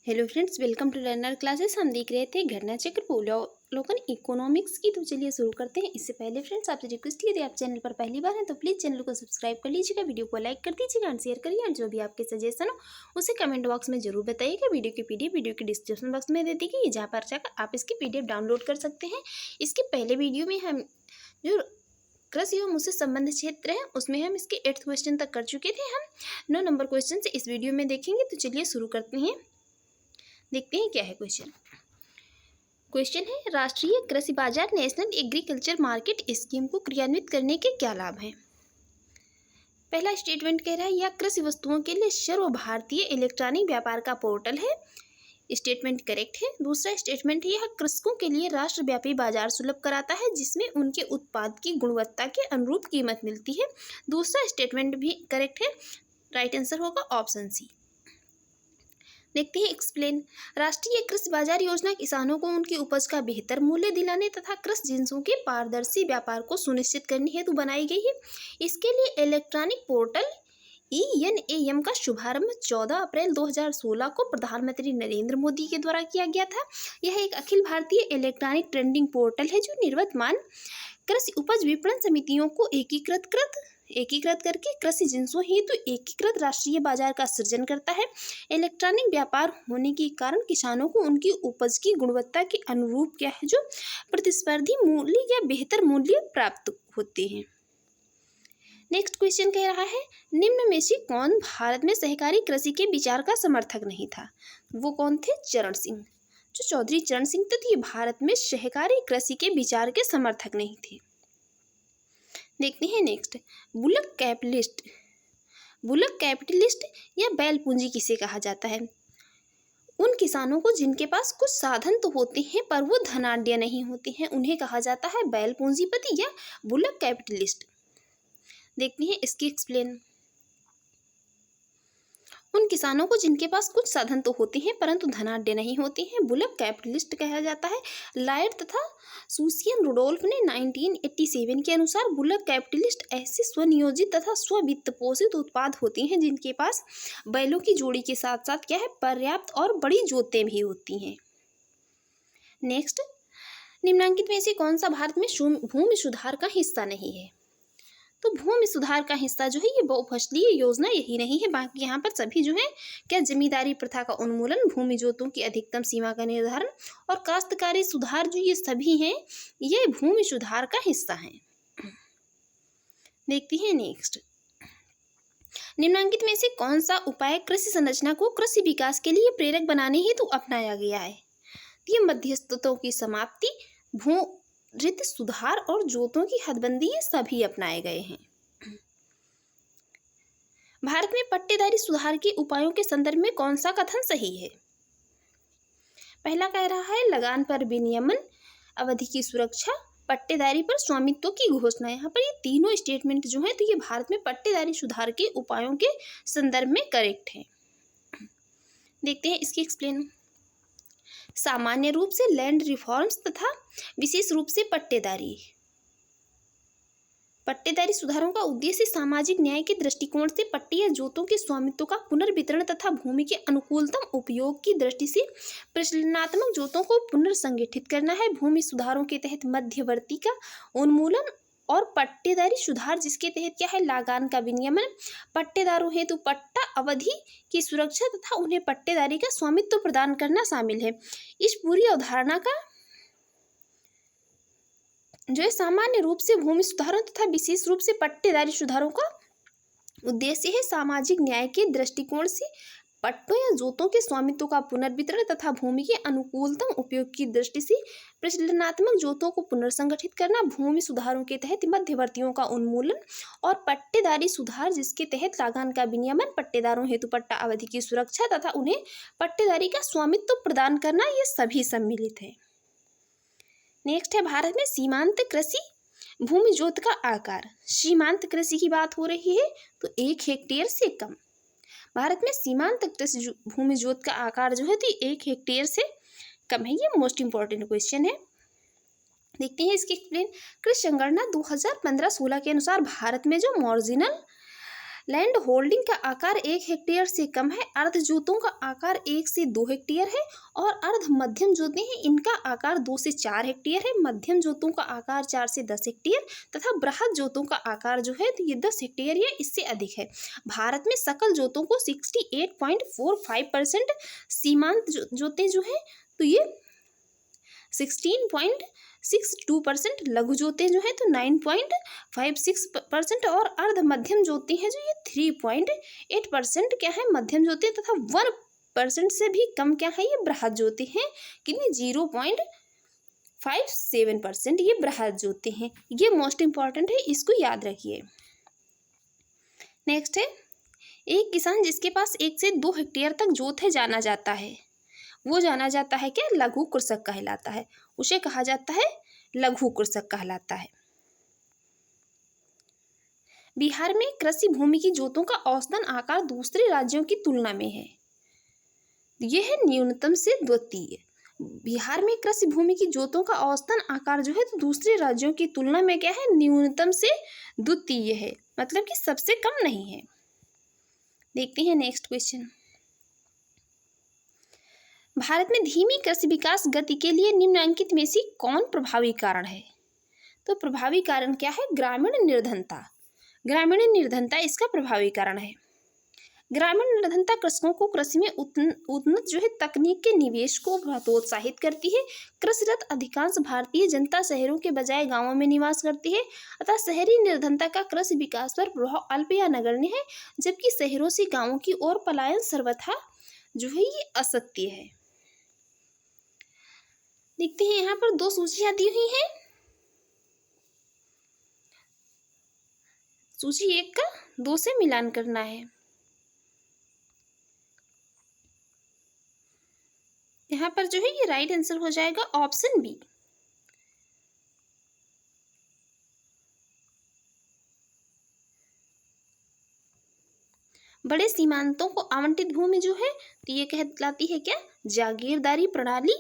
Hello friends, welcome to learner classes. हम देख रहे थे घटना चक्र अवलोकन इकोनॉमिक्स की। तो चलिए शुरू करते हैं। इससे पहले फ्रेंड्स आपसे रिक्वेस्ट है, यदि आप चैनल पर पहली बार हैं तो प्लीज़ चैनल को सब्सक्राइब कर लीजिएगा, वीडियो को लाइक कर दीजिएगा एंड शेयर करिए। एंड जो भी आपके सजेशन हो उसे कमेंट बॉक्स में जरूर बताइएगा। वीडियो की पीडीएफ वीडियो के डिस्क्रिप्शन बॉक्स में दे दी गई, जहाँ पर जाकर आप इसकी पीडीएफ डाउनलोड कर सकते हैं। इसके पहले वीडियो में हम जो कृषि एवं उससे संबंधित क्षेत्र है उसमें हम इसके 8th क्वेश्चन तक कर चुके थे। हम 9 नंबर क्वेश्चन से इस वीडियो में देखेंगे। तो चलिए शुरू करते हैं, देखते हैं क्या है क्वेश्चन। क्वेश्चन है, राष्ट्रीय कृषि बाजार नेशनल एग्रीकल्चर मार्केट स्कीम को क्रियान्वित करने के क्या लाभ हैं। पहला स्टेटमेंट कह रहा है, यह कृषि वस्तुओं के लिए सर्वभारतीय इलेक्ट्रॉनिक व्यापार का पोर्टल है। स्टेटमेंट करेक्ट है। दूसरा स्टेटमेंट है, यह कृषकों के लिए राष्ट्रव्यापी बाजार सुलभ कराता है जिसमें उनके उत्पाद की गुणवत्ता के अनुरूप कीमत मिलती है। दूसरा स्टेटमेंट भी करेक्ट है। राइट आंसर होगा ऑप्शन सी। देखते हैं एक्सप्लेन। राष्ट्रीय कृषि बाजार योजना किसानों को उनकी उपज का बेहतर मूल्य दिलाने तथा कृषि जिन्सों के पारदर्शी व्यापार को सुनिश्चित करने हेतु बनाई गई है। इसके लिए इलेक्ट्रॉनिक पोर्टल ENAM का शुभारंभ 14 अप्रैल 2016 को प्रधानमंत्री नरेंद्र मोदी के द्वारा किया गया था। यह एक Akhil Bharatiya electronic trading portal है जो निवर्तमान कृषि उपज विपणन समितियों को एकीकृत करके कृषि जिन्सों हेतु एकीकृत राष्ट्रीय बाजार का सृजन करता है। इलेक्ट्रॉनिक व्यापार होने के कारण किसानों को उनकी उपज की गुणवत्ता के अनुरूप क्या है जो प्रतिस्पर्धी मूल्य या बेहतर मूल्य प्राप्त होते हैं। नेक्स्ट क्वेश्चन कह रहा है, निम्न में से कौन भारत में सहकारी कृषि के विचार का समर्थक नहीं था। वो कौन थे? चरण सिंह। जो चौधरी चरण सिंह थे ये भारत में सहकारी कृषि के विचार के समर्थक नहीं थे। देखते हैं नेक्स्ट, बुलक कैपिटलिस्ट या बैल पूंजी किसे कहा जाता है। उन किसानों को जिनके पास कुछ साधन तो होते हैं पर वो धनाढ्य नहीं होते हैं, उन्हें कहा जाता है बैल पूंजीपति या बुलक कैपिटलिस्ट। देखते हैं इसकी एक्सप्लेन। उन किसानों को जिनके पास कुछ साधन तो होते हैं परंतु धनाढ्य नहीं होते हैं, बुलक कैपिटलिस्ट कहा जाता है। लायड तथा सुसियन रुडोल्फ ने 1987 के अनुसार बुलक कैपिटलिस्ट ऐसे स्वनियोजित तथा स्ववित्त पोषित उत्पाद होते हैं जिनके पास बैलों की जोड़ी के साथ साथ क्या है, पर्याप्त और बड़ी जोतें भी होती हैं। नेक्स्ट, निम्नांकित में से कौन सा भारत में भूमि सुधार का हिस्सा नहीं है। तो भूमि सुधार का हिस्सा जो है ये बहुफसलीय योजना यही नहीं है, बाकी यहाँ पर सभी जो है क्या, जमींदारी प्रथा का उन्मूलन, भूमि जोतों की अधिकतम सीमा का निर्धारण और काश्तकारी सुधार जो ये सभी हैं ये भूमि सुधार का हिस्सा हैं। देखती हैं नेक्स्ट, निम्नांकित में से कौन सा उपाय कृषि संरचना को कृषि विकास के लिए प्रेरक बनाने हेतु अपनाया गया है। ये मध्यस्थतों की समाप्ति, भू ऋतु सुधार और जोतों की हदबंदी ये सभी अपनाए गए हैं। भारत में पट्टेदारी सुधार के उपायों के संदर्भ में कौन सा कथन सही है। पहला कह रहा है, लगान पर विनियमन, अवधि की सुरक्षा, पट्टेदारी पर स्वामित्व की घोषणा। यहाँ पर ये तीनों स्टेटमेंट जो है तो ये भारत में पट्टेदारी सुधार के उपायों के संदर्भ में करेक्ट है। देखते हैं इसकी एक्सप्लेन। सामान्य रूप से लैंड रिफॉर्म्स तथा विशेष रूप से पट्टेदारी सुधारों का उद्देश्य सामाजिक न्याय के दृष्टिकोण से पट्टे या जोतों के स्वामित्व का पुनर्वितरण तथा भूमि के अनुकूलतम उपयोग की दृष्टि से प्रचलनात्मक जोतों को पुनर्संगठित करना है। भूमि सुधारों के तहत मध्यवर्ती का उन्मूलन और पट्टेदारी सुधार जिसके तहत क्या है, लागान का विनियमन, पट्टेदारों हेतु पट्टा अवधि की सुरक्षा तथा उन्हें पट्टेदारी का स्वामित्व प्रदान करना शामिल है। इस पूरी अवधारणा का जो है सामान्य रूप से भूमि सुधारों तथा विशेष रूप से पट्टेदारी सुधारों का उद्देश्य है सामाजिक न्याय के दृष्टिकोण से पट्टों या जोतों के स्वामित्व का पुनर्वितरण तथा भूमि के अनुकूलतम उपयोग की दृष्टि से प्रचलनात्मक जोतों को पुनर्संगठित करना, भूमि सुधारों के तहत मध्यवर्तियों का उन्मूलन और पट्टेदारी सुधार जिसके तहत लागान का विनियमन, पट्टेदारों हेतु पट्टा अवधि की सुरक्षा तथा उन्हें पट्टेदारी का स्वामित्व प्रदान करना, ये सभी सम्मिलित है। नेक्स्ट है, भारत में सीमांत कृषि भूमि जोत का आकार। सीमांत कृषि की बात हो रही है तो 1 हेक्टेयर से कम। भारत में सीमांत कृषि भूमि जोत का आकार जो है तो 1 हेक्टेयर से कम है। ये मोस्ट इंपॉर्टेंट क्वेश्चन है। देखते हैं इसकी एक्सप्लेन। कृषि संगणना 2015-16 के अनुसार भारत में जो मार्जिनल लैंड होल्डिंग का आकार 1 हेक्टेयर से कम है। अर्ध जोतों का आकार 1 से 2 हेक्टेयर है और अर्ध मध्यम जोते हैं इनका आकार 2 से 4 हेक्टेयर है। मध्यम जोतों का आकार 4 से 10 हेक्टेयर तथा बृहद जोतों का आकार जो है तो ये 10 हेक्टेयर या इससे अधिक है। भारत में सकल जोतों को 68.45% सीमांत जोतें जो है तो ये 16.62%, लघु जोतें जो है तो 9.56% और अर्ध मध्यम जोतें हैं जो ये 3.8% क्या है मध्यम जोतें तथा 1% से भी कम क्या है ये बृहद जोतें हैं। कितनी 0.57% ये बृहद जोतें हैं। ये मोस्ट इंपॉर्टेंट है, इसको याद रखिए। नेक्स्ट है, एक किसान जिसके पास 1 से 2 हेक्टेयर तक जोत है जाना जाता है, वो जाना जाता है क्या, लघु कृषक कहलाता है। उसे कहा जाता है लघु कृषक कहलाता है। बिहार में कृषि भूमि की जोतों का औसतन आकार दूसरे राज्यों की तुलना में है, यह है न्यूनतम से द्वितीय। बिहार में कृषि भूमि की जोतों का औसतन आकार जो है तो दूसरे राज्यों की तुलना में क्या है, न्यूनतम से द्वितीय है, मतलब कि सबसे कम नहीं है। देखते हैं नेक्स्ट क्वेश्चन। भारत में धीमी कृषि विकास गति के लिए निम्नलिखित में से कौन प्रभावी कारण है? तो प्रभावी कारण क्या है, ग्रामीण निर्धनता। ग्रामीण निर्धनता इसका प्रभावी कारण है। ग्रामीण निर्धनता कृषकों को कृषि में उन्नत जो है तकनीक के निवेश को प्रोत्साहित करती है। कृषिरत अधिकांश भारतीय जनता शहरों के बजाय गांवों में निवास करती है, अतः शहरी निर्धनता का कृषि विकास पर प्रभाव अल्प या नगण्य है, जबकि शहरों से गांवों की ओर पलायन सर्वथा जो है ये असत्य है। देखते हैं यहाँ पर 2 सूचियां दी हुई हैं। सूची 1 का 2 से मिलान करना है। यहाँ पर जो है ये राइट आंसर हो जाएगा ऑप्शन बी। बड़े सीमांतों को आवंटित भूमि जो है तो ये कहलाती है क्या, जागीरदारी प्रणाली।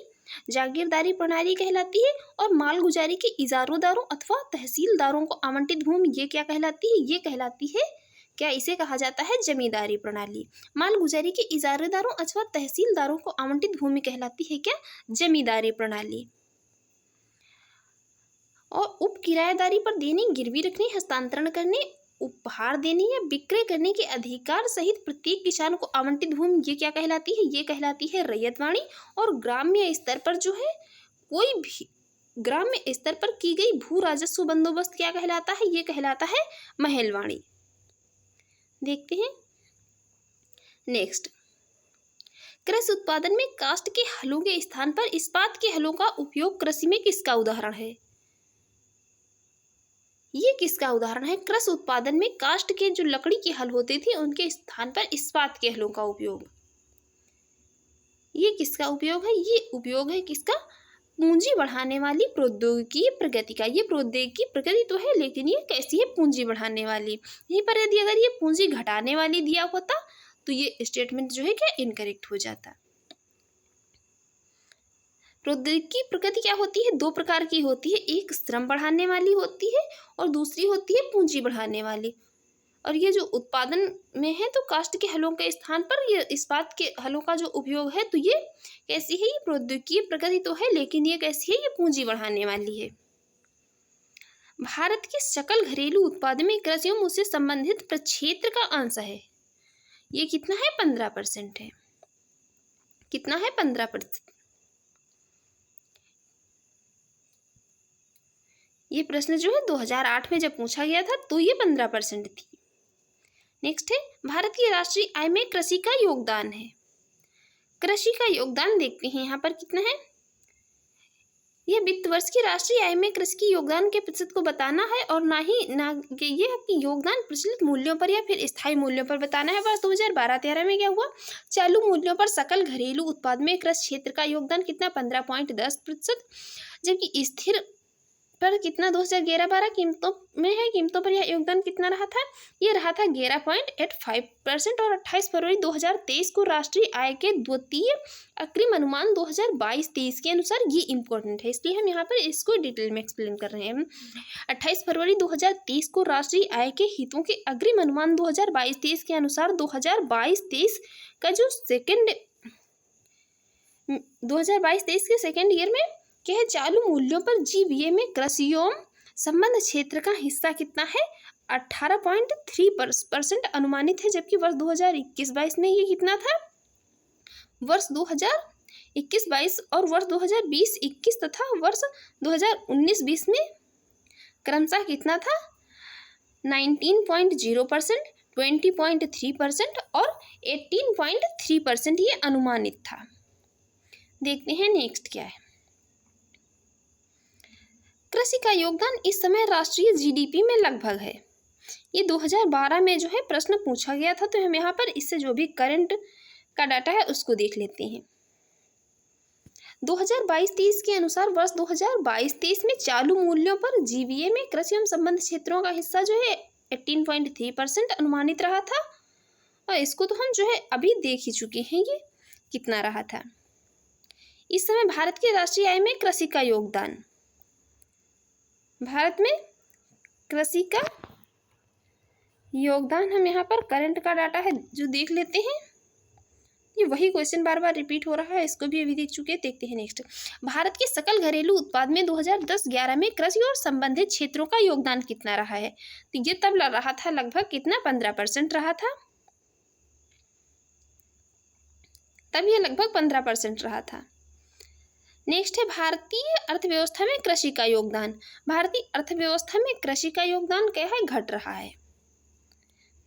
जागीरदारी प्रणाली कहलाती है। और मालगुजारी के इजारोदारों अथवा तहसीलदारों को आवंटित भूमि ये क्या कहलाती है, ये कहलाती है क्या, इसे कहा जाता है जमींदारी प्रणाली। मालगुजारी के इजारेदारों अथवा तहसीलदारों को आवंटित भूमि कहलाती है क्या, जमींदारी प्रणाली। और उप किराएदारी पर देने, गिरवी रखने, हस्तांतरण करने, उपहार देने या विक्रय करने के अधिकार सहित प्रत्येक किसान को आवंटित भूमि ये क्या कहलाती है, ये कहलाती है रैयतवाड़ी। और ग्राम्य स्तर पर जो है कोई भी ग्राम्य स्तर पर की गई भू राजस्व बंदोबस्त क्या कहलाता है, ये कहलाता है महलवाड़ी। देखते हैं नेक्स्ट। कृषि उत्पादन में काष्ठ के हलों के स्थान पर इस्पात के हलों का उपयोग कृषि में किसका उदाहरण है, ये किसका उदाहरण है। कृषि उत्पादन में काष्ठ के जो लकड़ी के हल होते थे उनके स्थान पर इस्पात के हलों का उपयोग, ये किसका उपयोग है, ये उपयोग है किसका, पूंजी बढ़ाने वाली प्रौद्योगिकी प्रगति का। ये प्रौद्योगिकी प्रगति तो है लेकिन ये कैसी है, पूंजी बढ़ाने वाली। यहीं पर यदि अगर ये पूंजी घटाने वाली दिया होता तो ये स्टेटमेंट जो है क्या इनकरेक्ट हो जाता। प्रौद्योगिकी प्रगति क्या होती है, 2 प्रकार की होती है, एक श्रम बढ़ाने वाली होती है और दूसरी होती है पूंजी बढ़ाने वाली। और ये जो उत्पादन में है तो काष्ठ के हलों के स्थान पर ये इस्पात के हलों का जो उपयोग है तो ये कैसी है, ये प्रौद्योगिकी प्रगति तो है लेकिन ये कैसी है, ये पूंजी बढ़ाने वाली है। भारत के सकल घरेलू उत्पाद में कृषि एवं उससे संबंधित प्रक्षेत्र का अंश है, ये कितना है, 15% है। कितना है, 15%। ये प्रश्न जो है 2008 में जब पूछा गया था तो ये 15% थी। नेक्स्ट है, भारत की राष्ट्रीय आय में कृषि का योगदान है। कृषि का योगदान देखते हैं यहाँ पर कितना है। यह वित्त वर्ष की राष्ट्रीय आय में कृषि के योगदान के प्रतिशत को बताना है और ना ये अपनी योगदान प्रचलित मूल्यों पर या फिर स्थायी मूल्यों पर बताना है। वर्ष 2012-13 में क्या हुआ, चालू मूल्यों पर सकल घरेलू उत्पाद में कृषि क्षेत्र का योगदान कितना, 15.10%, जबकि स्थिर पर कितना 2011-12 कीमतों में है, कीमतों पर यह योगदान कितना रहा था, ये रहा था 11.85%। और 28 फरवरी 2023 को राष्ट्रीय आय के द्वितीय अग्रिम अनुमान 2022-23 के अनुसार, ये इंपॉर्टेंट है इसलिए हम यहाँ पर इसको डिटेल में एक्सप्लेन कर रहे हैं। 28 फरवरी 2023 को राष्ट्रीय आय के हितों के अग्रिम अनुमान 2022-23 के अनुसार 2022-23 का जो 2022-23 के सेकेंड ईयर में क्या है, चालू मूल्यों पर जीवीए में कृषि एवं संबंध क्षेत्र का हिस्सा कितना है, 18.3% अनुमानित है, जबकि वर्ष 2021-22 में ये कितना था, वर्ष 2021-22 और वर्ष 2020-21 तथा वर्ष 2019-20 में क्रमशः कितना था, 19.0%, 20.3% और 18.3% ये अनुमानित था। देखते हैं नेक्स्ट क्या है। कृषि का योगदान इस समय राष्ट्रीय जीडीपी में लगभग है, ये 2012 में जो है प्रश्न पूछा गया था, तो हम यहाँ पर इससे जो भी करंट का डाटा है उसको देख लेते हैं। 2022-23 के अनुसार वर्ष 2022-23 में चालू मूल्यों पर जीवीए में कृषि एवं संबंध क्षेत्रों का हिस्सा जो है 18.3% अनुमानित रहा था, और इसको तो हम जो है अभी देख ही चुके हैं ये कितना रहा था। इस समय भारत के राष्ट्रीय आय में कृषि का योगदान, भारत में कृषि का योगदान, हम यहाँ पर करंट का डाटा है जो देख लेते हैं, ये वही क्वेश्चन बार बार रिपीट हो रहा है, इसको भी अभी देख चुके हैं। देखते हैं नेक्स्ट, भारत के सकल घरेलू उत्पाद में 2010-11 में कृषि और संबंधित क्षेत्रों का योगदान कितना रहा है, तो ये तब रहा था लगभग कितना, 15% रहा था, तब ये लगभग 15% रहा था। नेक्स्ट है भारतीय अर्थव्यवस्था में कृषि का योगदान, भारतीय अर्थव्यवस्था में कृषि का योगदान क्या है, घट रहा है।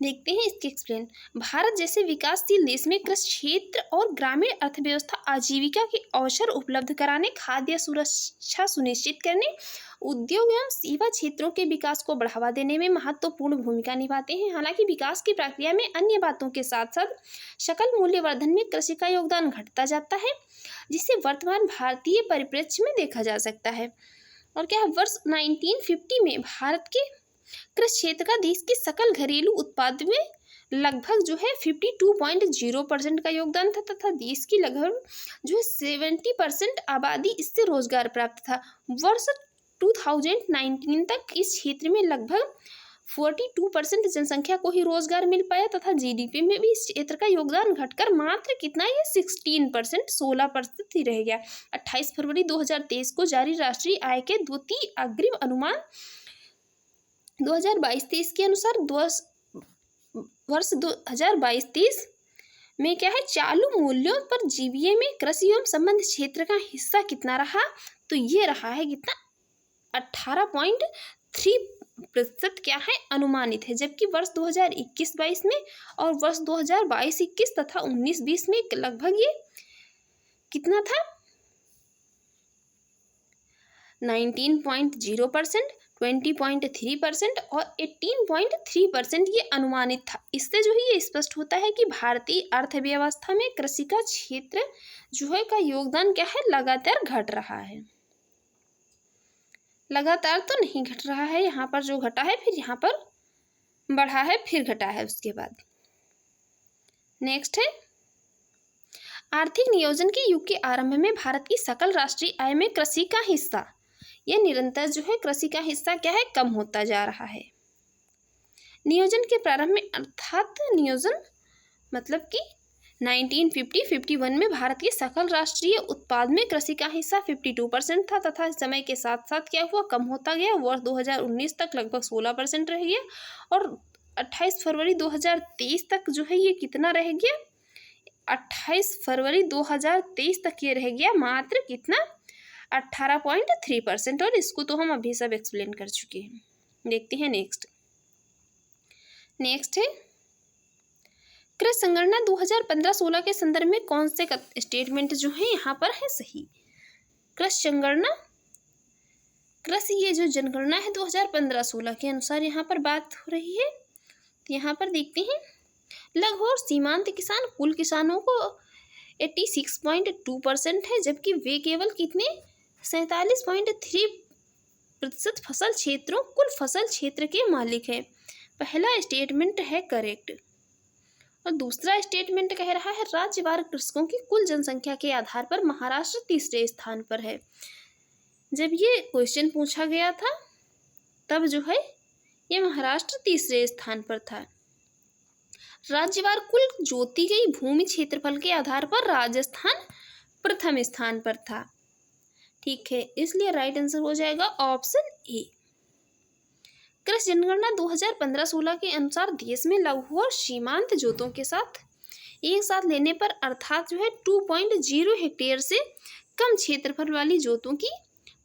देखते हैं इसके एक्सप्लेन। भारत जैसे विकासशील देश में कृषि क्षेत्र और ग्रामीण अर्थव्यवस्था आजीविका के अवसर उपलब्ध कराने, खाद्य सुरक्षा सुनिश्चित करने, उद्योग एवं सेवा क्षेत्रों के विकास को बढ़ावा देने में महत्वपूर्ण भूमिका निभाते हैं। हालांकि विकास की प्रक्रिया में अन्य बातों के साथ साथ सकल मूल्यवर्धन में कृषि का योगदान घटता जाता है, जिसे वर्तमान भारतीय परिप्रेक्ष्य में देखा जा सकता है। और क्या है, वर्ष 1950 में भारत के कृषि क्षेत्र का देश के सकल घरेलू उत्पाद में लगभग जो है 52.0% का योगदान था, तथा देश की लगभग जो है 70% आबादी इससे रोजगार प्राप्त था। वर्ष 2019 तक इस क्षेत्र में लगभग 42% जनसंख्या को ही रोजगार मिल पाया, तथा जीडीपी में भी इस क्षेत्र का योगदान घटकर मात्र कितना, ये 16%, 16% ही रह गया। 28 फरवरी 2023 को जारी राष्ट्रीय आय के द्वितीय अग्रिम अनुमान 2022-23 के अनुसार वर्ष 2022-23 में क्या है, चालू मूल्यों पर जीवीए में कृषि एवं संबंध क्षेत्र का हिस्सा कितना रहा, तो ये रहा है कितना, 18.3% क्या है, अनुमानित है, जबकि वर्ष 2021-22 में और वर्ष 2022-21 तथा 19-20 में लगभग ये कितना था, 19.0%, 20.3% और 18.3% ये अनुमानित था। इससे जो है ये स्पष्ट होता है कि भारतीय अर्थव्यवस्था में कृषि का क्षेत्र जो है का योगदान क्या है, लगातार घट रहा है। लगातार तो नहीं घट रहा है, यहाँ पर जो घटा है फिर यहाँ पर बढ़ा है फिर घटा है उसके बाद। नेक्स्ट है, आर्थिक नियोजन के युग के आरंभ में भारत की सकल राष्ट्रीय आय में कृषि का हिस्सा, यह निरंतर जो है कृषि का हिस्सा क्या है, कम होता जा रहा है। नियोजन के प्रारंभ में अर्थात नियोजन मतलब कि 1950-51 में भारत के सकल राष्ट्रीय उत्पाद में कृषि का हिस्सा 52% था, तथा समय के साथ साथ क्या हुआ, कम होता गया। वर्ष 2019 तक लगभग 16% रह गया, और 28 फरवरी 2023 तक जो है ये कितना रह गया, 28 फरवरी 2023 तक ये रह गया मात्र कितना, 18.3%। और इसको तो हम अभी सब एक्सप्लेन कर चुके हैं। देखते हैं नेक्स्ट है कृषि संगणना 2015-16 के संदर्भ में कौन से स्टेटमेंट जो है यहाँ पर है सही। कृषि संगणना, कृषि ये जो जनगणना है 2015-16 के अनुसार यहाँ पर बात हो रही है। तो यहाँ पर देखते हैं, लघु और सीमांत किसान कुल किसानों को 86.2% है, जबकि वे केवल कितने, 47.3 प्रतिशत फसल क्षेत्रों कुल फसल क्षेत्र के मालिक है। पहला स्टेटमेंट है करेक्ट। और दूसरा स्टेटमेंट कह रहा है राज्यवार कृषकों की कुल जनसंख्या के आधार पर महाराष्ट्र तीसरे स्थान पर है। जब ये क्वेश्चन पूछा गया था तब जो है ये महाराष्ट्र तीसरे स्थान पर था। राज्यवार कुल जोती गई भूमि क्षेत्रफल के आधार पर राजस्थान प्रथम स्थान पर था। ठीक है, इसलिए राइट आंसर हो जाएगा ऑप्शन ए। कृषि जनगणना 2015-16 के अनुसार देश में लघु और सीमांत जोतों के साथ एक साथ लेने पर अर्थात जो है 2.0 हेक्टेयर से कम क्षेत्रफल वाली जोतों की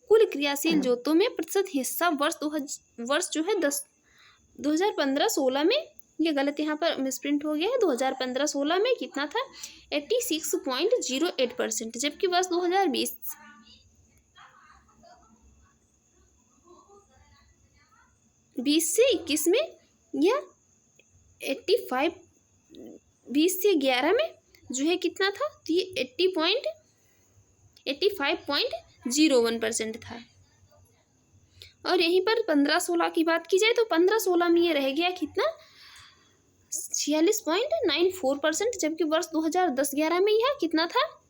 कुल क्रियाशील जोतों में प्रतिशत हिस्सा वर्ष जो है 2015-16 में, ये गलत यहाँ पर मिसप्रिंट हो गया है, 2015-16 में कितना था 86.08%, जबकि वर्ष 2020 से 21 में यह 20 से 11 में जो है कितना था, तो ये 85.01% था। और यहीं पर 15-16 की बात की जाए तो 15-16 में ये रह गया कितना 46.94%, जबकि वर्ष 2010-11 में यह कितना था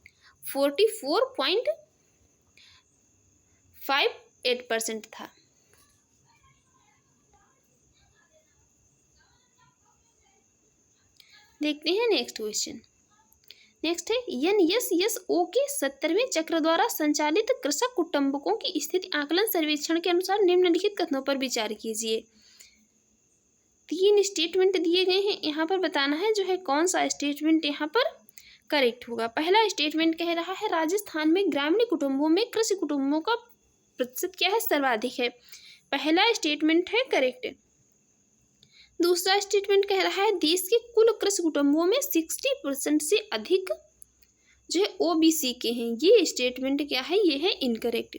44.58% था। देखते हैं नेक्स्ट क्वेश्चन। नेक्स्ट है NSSO के 70वें चक्र द्वारा संचालित कृषक कुटुंबकों की स्थिति आकलन सर्वेक्षण के अनुसार निम्नलिखित कथनों पर विचार कीजिए। 3 स्टेटमेंट दिए गए हैं, यहाँ पर बताना है जो है कौन सा स्टेटमेंट यहाँ पर करेक्ट होगा। पहला स्टेटमेंट कह रहा है राजस्थान में ग्रामीण कुटुंबों में कृषि कुटुंबों का प्रतिशत क्या है, सर्वाधिक है। पहला स्टेटमेंट है करेक्ट। दूसरा स्टेटमेंट कह रहा है देश के कुल कृषि कुटुंबों में 60% से अधिक जो है OBC के हैं। ये स्टेटमेंट क्या है, ये है इनकरेक्ट।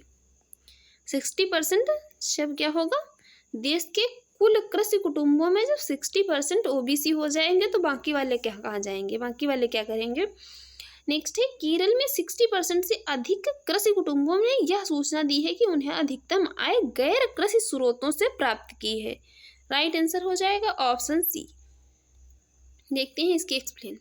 60% जब क्या होगा, देश के कुल कृषि कुटुंबों में जब 60% OBC हो जाएंगे तो बाकी वाले क्या कहाँ जाएंगे, बाकी वाले क्या करेंगे। नेक्स्ट है केरल में 60% से अधिक कृषि कुटुंबों ने यह सूचना दी है कि उन्हें अधिकतम आय गैर कृषि स्रोतों से प्राप्त की है। राइट आंसर हो जाएगा ऑप्शन सी। देखते हैं इसके एक्सप्लेन।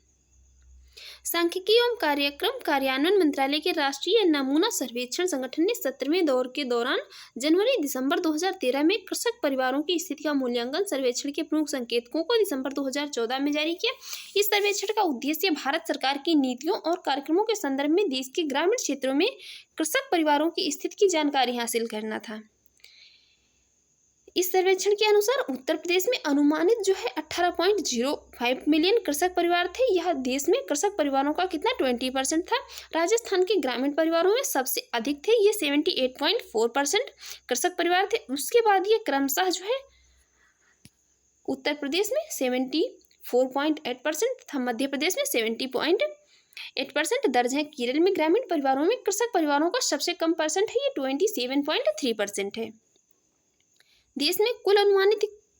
सांख्यिकी एवं कार्यक्रम कार्यान्वयन मंत्रालय के राष्ट्रीय नमूना सर्वेक्षण संगठन ने 17वें दौर के दौरान जनवरी-दिसंबर 2013 में कृषक परिवारों की स्थिति का मूल्यांकन सर्वेक्षण के प्रमुख संकेतकों को दिसंबर 2014 में जारी किया। इस सर्वेक्षण का उद्देश्य भारत सरकार की नीतियों और कार्यक्रमों के संदर्भ में देश के ग्रामीण क्षेत्रों में कृषक परिवारों की स्थिति की जानकारी हासिल करना था। इस सर्वेक्षण के अनुसार उत्तर प्रदेश में अनुमानित जो है 18.05 मिलियन कृषक परिवार थे। यह देश में कृषक परिवारों का कितना 20% था। राजस्थान के ग्रामीण परिवारों में सबसे अधिक थे, ये 78.4% कृषक परिवार थे। उसके बाद ये क्रमशः जो है उत्तर प्रदेश में 74.8% तथा मध्य प्रदेश में 70.8% दर्ज है। केरल में ग्रामीण परिवारों में कृषक परिवारों का सबसे कम परसेंट है, ये 27.3% है। देश में कुल अनुमानित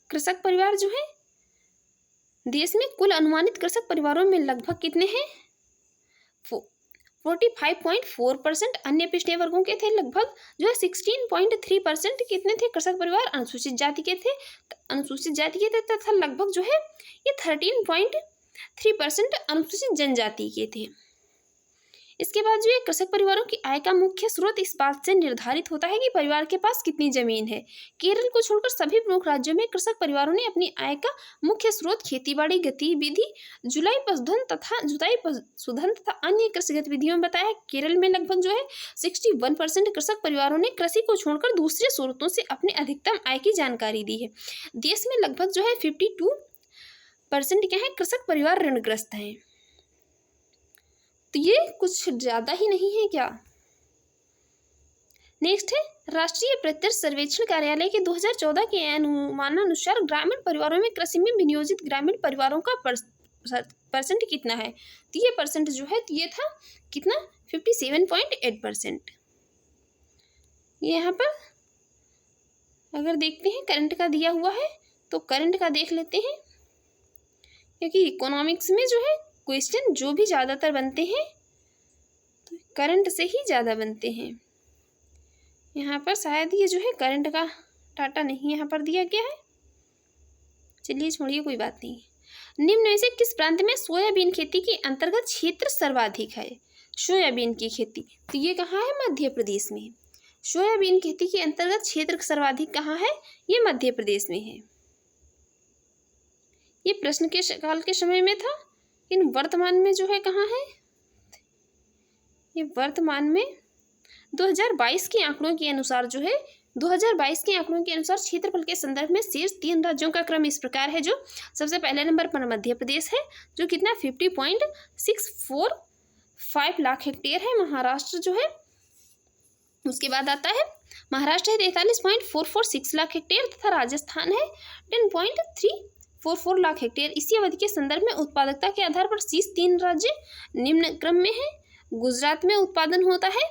कृषक परिवार जो है, देश में कुल अनुमानित कृषक परिवारों में लगभग कितने हैं 45.4% अन्य पिछड़े वर्गों के थे। लगभग जो है 16.3% कितने थे कृषक परिवार अनुसूचित जाति के थे, तथा लगभग जो है ये 13.3% अनुसूचित जनजाति के थे। इसके बाद जो है कृषक परिवारों की आय का मुख्य स्रोत इस बात से निर्धारित होता है कि परिवार के पास कितनी जमीन है। केरल को छोड़कर सभी प्रमुख राज्यों में कृषक परिवारों ने अपनी आय का मुख्य स्रोत खेतीबाड़ी गतिविधि, जुताई पशुधन तथा अन्य कृषि गतिविधियों में बताया। केरल में लगभग जो है 61% कृषक परिवारों ने कृषि को छोड़कर दूसरे स्रोतों से अपने अधिकतम आय की जानकारी दी है। देश में लगभग जो है 52% क्या है कृषक परिवार ऋणग्रस्त हैं। तो ये कुछ ज़्यादा ही नहीं है क्या। नेक्स्ट है राष्ट्रीय प्रत्यक्ष सर्वेक्षण कार्यालय के 2014 के अनुमानानुसार ग्रामीण परिवारों में कृषि में विनियोजित ग्रामीण परिवारों का परसेंट कितना है। तो ये परसेंट जो है ये था कितना 57.8%। ये यहाँ पर अगर देखते हैं करंट का दिया हुआ है तो करंट का देख लेते हैं, क्योंकि इकोनॉमिक्स में जो है क्वेश्चन जो भी ज़्यादातर बनते हैं तो करंट से ही ज़्यादा बनते हैं। यहाँ पर शायद ये जो है करंट का डाटा नहीं यहाँ पर दिया गया है, चलिए छोड़िए कोई बात नहीं। निम्न में से किस प्रांत में सोयाबीन खेती के अंतर्गत क्षेत्र सर्वाधिक है? सोयाबीन की खेती, तो ये कहाँ है? मध्य प्रदेश में। सोयाबीन खेती के अंतर्गत क्षेत्र सर्वाधिक कहाँ है? ये मध्य प्रदेश में है। ये प्रश्न के काल के समय में था, इन वर्तमान में जो है कहाँ है? ये वर्तमान में 2022 के आंकड़ों के अनुसार जो है 2022 के आंकड़ों के अनुसार क्षेत्रफल के संदर्भ में शीर्ष 3 राज्यों का क्रम इस प्रकार है। जो सबसे पहले नंबर पर मध्य प्रदेश है जो कितना 50.645 लाख हेक्टेयर है। महाराष्ट्र जो है उसके बाद आता है महाराष्ट्र है 43.446 लाख हेक्टेयर तथा राजस्थान है 10.344 लाख हेक्टेयर। इसी अवधि के संदर्भ में उत्पादकता के आधार पर शीर्ष 3 राज्य निम्न क्रम में है। गुजरात में उत्पादन होता है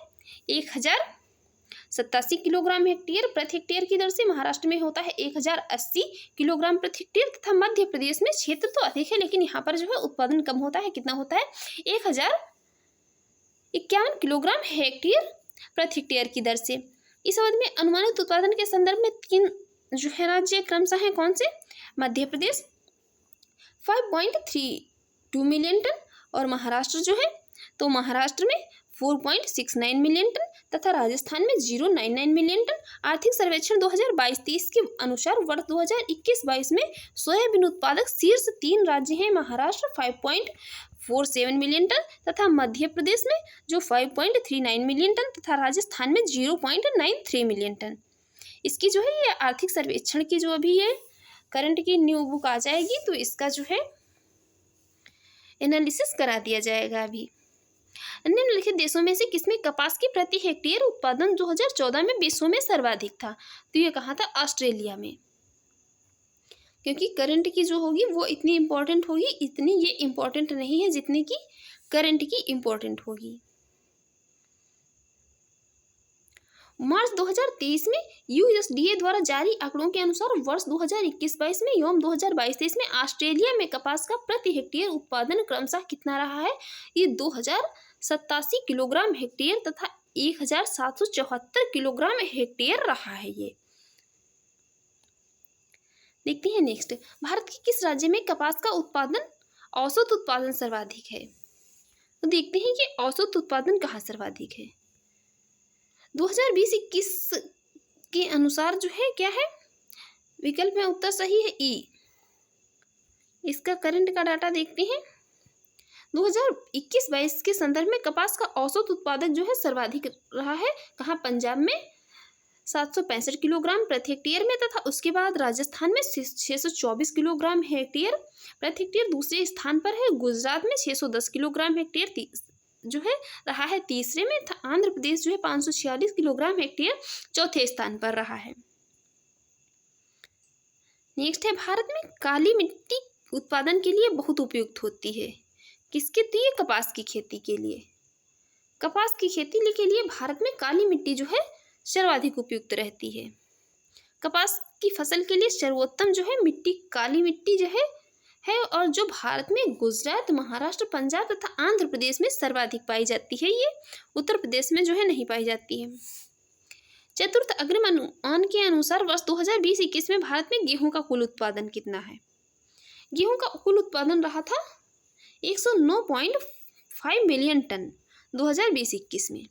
1087 किलोग्राम हेक्टेयर प्रति हेक्टेयर की दर से। महाराष्ट्र में होता है 1080 किलोग्राम प्रति हेक्टेयर तथा मध्य प्रदेश में क्षेत्र तो अधिक है लेकिन यहाँ पर जो है उत्पादन कम होता है। कितना होता है? 1051 किलोग्राम हेक्टेयर प्रति हेक्टेयर की दर से। इस अवधि में अनुमानित उत्पादन के संदर्भ में 3 जो है राज्य क्रमशः हैं कौन से? मध्य प्रदेश 5.32 मिलियन टन और महाराष्ट्र जो है तो महाराष्ट्र में 4.69 मिलियन टन तथा राजस्थान में 0.99 मिलियन टन। आर्थिक सर्वेक्षण 2022-23 के अनुसार वर्ष 2021-22 में सोयाबीन उत्पादक शीर्ष 3 राज्य हैं। महाराष्ट्र 5.47 मिलियन टन तथा मध्य प्रदेश में जो 5.39 मिलियन टन तथा राजस्थान में 0.93 मिलियन टन। इसकी जो है ये आर्थिक सर्वेक्षण की जो अभी ये करंट की न्यू बुक आ जाएगी तो इसका जो है एनालिसिस करा दिया जाएगा। अभी निम्नलिखित देशों में से किसमें कपास की प्रति हेक्टेयर उत्पादन 2014 में विश्व में सर्वाधिक था? तो ये कहाँ था? ऑस्ट्रेलिया में। क्योंकि करंट की जो होगी वो इतनी इम्पोर्टेंट होगी, इतनी ये इम्पोर्टेंट नहीं है जितनी कि करंट की इम्पोर्टेंट होगी। मार्च 2023 में यूएसडीए द्वारा जारी आंकड़ों के अनुसार वर्ष 2021-22 में एवं 2022-23 में ऑस्ट्रेलिया में कपास का प्रति हेक्टेयर उत्पादन क्रमशः कितना रहा है? ये 2087 किलोग्राम हेक्टेयर तथा 1774 किलोग्राम हेक्टेयर रहा है। ये देखते हैं नेक्स्ट, भारत के किस राज्य में कपास का उत्पादन औसत उत्पादन सर्वाधिक है? तो देखते हैं कि औसत उत्पादन कहाँ सर्वाधिक है। 2020-21 के अनुसार जो है क्या है? विकल्प में उत्तर सही है ई। इसका करंट का डाटा देखते हैं। 2021-22 के संदर्भ में कपास का औसत उत्पादक जो है सर्वाधिक रहा है कहाँ? पंजाब में 765 किलोग्राम प्रति हेक्टेयर में तथा उसके बाद राजस्थान में 624 किलोग्राम हेक्टेयर प्रति हेक्टेयर दूसरे स्थान पर है। गुजरात में 610 किलोग्राम हेक्टेयर जो है रहा है तीसरे में। आंध्र प्रदेश जो है 546 किलोग्राम हेक्टेयर चौथे स्थान पर रहा है। नेक्स्ट है, भारत में काली मिट्टी उत्पादन के लिए बहुत उपयुक्त होती है। किसके लिए? कपास की खेती के लिए। कपास की खेती के लिए भारत में काली मिट्टी जो है सर्वाधिक उपयुक्त रहती है। कपास की फसल के लिए सर्वोत्तम जो है मिट्टी काली मिट्टी जो है और जो भारत में गुजरात, महाराष्ट्र, पंजाब तथा आंध्र प्रदेश में सर्वाधिक पाई जाती है। ये उत्तर प्रदेश में जो है नहीं पाई जाती है। चतुर्थ अग्रिम अनुमान के अनुसार वर्ष 2020-21 में भारत में गेहूं का कुल उत्पादन कितना है? गेहूं का कुल उत्पादन रहा था 109.5 मिलियन टन 2020-21 में।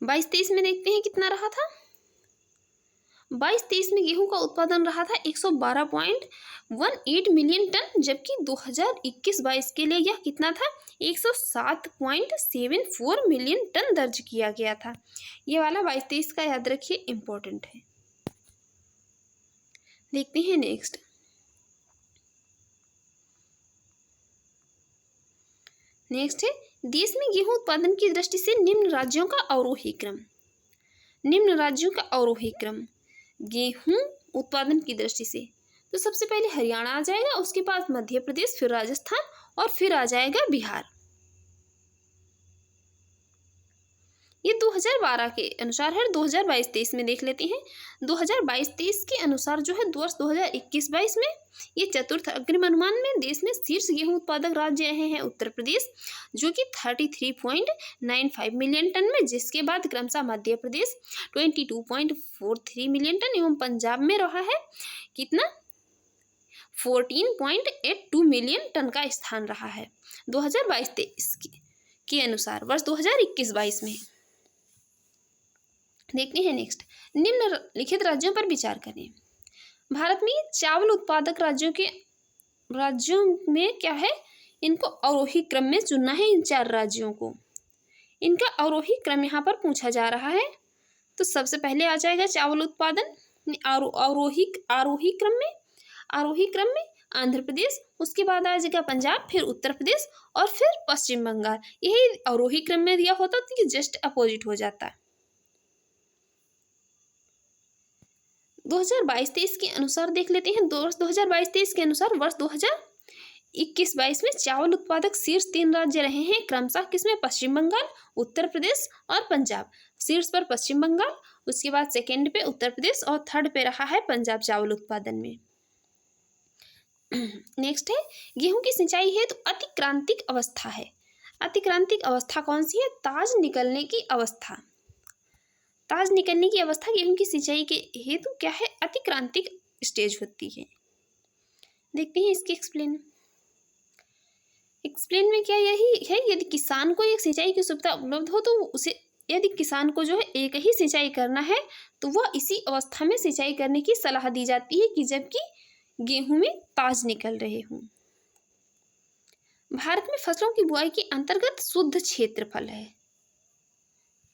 22-23 में देखते हैं कितना रहा था। 22-23 में गेहूं का उत्पादन रहा था 112.18 मिलियन टन, जबकि 2021-22 के लिए यह कितना था? 107.74 मिलियन टन दर्ज किया गया था। ये वाला 22-23 का याद रखिए, इम्पोर्टेंट है। देखते हैं नेक्स्ट। नेक्स्ट है, देश में गेहूं उत्पादन की दृष्टि से निम्न राज्यों का अवरोही क्रम। निम्न राज्यों का अवरोही क्रम गेहूं उत्पादन की दृष्टि से तो सबसे पहले हरियाणा आ जाएगा, उसके बाद मध्य प्रदेश, फिर राजस्थान और फिर आ जाएगा बिहार। ये 2012 के अनुसार है। 2022-23 में देख लेते हैं। 2022-23 के अनुसार जो है वर्ष 2021-22 में ये चतुर्थ अग्रिम अनुमान में देश में शीर्ष गेहूं उत्पादक राज्य रहे हैं उत्तर प्रदेश, जो कि 33.95 मिलियन टन में, जिसके बाद क्रमशः मध्य प्रदेश 22.43 मिलियन टन एवं पंजाब में रहा है कितना 14.82 मिलियन टन का स्थान रहा है 2022-23 के अनुसार वर्ष 2021-22 में। देखते हैं नेक्स्ट, निम्नलिखित राज्यों पर विचार करें। भारत में चावल उत्पादक राज्यों में क्या है, इनको अवरोही क्रम में चुनना है। इन 4 राज्यों को इनका अवरोही क्रम यहाँ पर पूछा जा रहा है। तो सबसे पहले आ जाएगा चावल उत्पादन आरोही क्रम में आंध्र प्रदेश, उसके बाद आ जाएगा पंजाब, फिर उत्तर प्रदेश और फिर पश्चिम बंगाल। यही अवरोही क्रम में दिया होता तो ये जस्ट अपोजिट हो जाता। 2022-23 के अनुसार देख लेते हैं। 2022-23 के अनुसार वर्ष 2021-22 में चावल उत्पादक शीर्ष 3 राज्य रहे हैं क्रमशः किसमें, पश्चिम बंगाल, उत्तर प्रदेश और पंजाब। शीर्ष पर पश्चिम बंगाल, उसके बाद सेकेंड पे उत्तर प्रदेश और थर्ड पे रहा है पंजाब चावल उत्पादन में। नेक्स्ट है, गेहूं की सिंचाई हेतु तो अतिक्रांतिक अवस्था है। अतिक्रांतिक अवस्था कौन सी है, ताज निकलने की अवस्था। ताज निकलने की अवस्था गेहूं की सिंचाई के हेतु क्या है, अतिक्रांतिक स्टेज होती है। देखते हैं इसके एक्सप्लेन में क्या यही है, यदि किसान को एक सिंचाई की सुविधा उपलब्ध हो तो उसे, यदि किसान को जो है एक ही सिंचाई करना है तो वह इसी अवस्था में सिंचाई करने की सलाह दी जाती है कि जबकि गेहूं में ताज निकल रहे हों। भारत में फसलों की बुआई के अंतर्गत शुद्ध क्षेत्रफल है,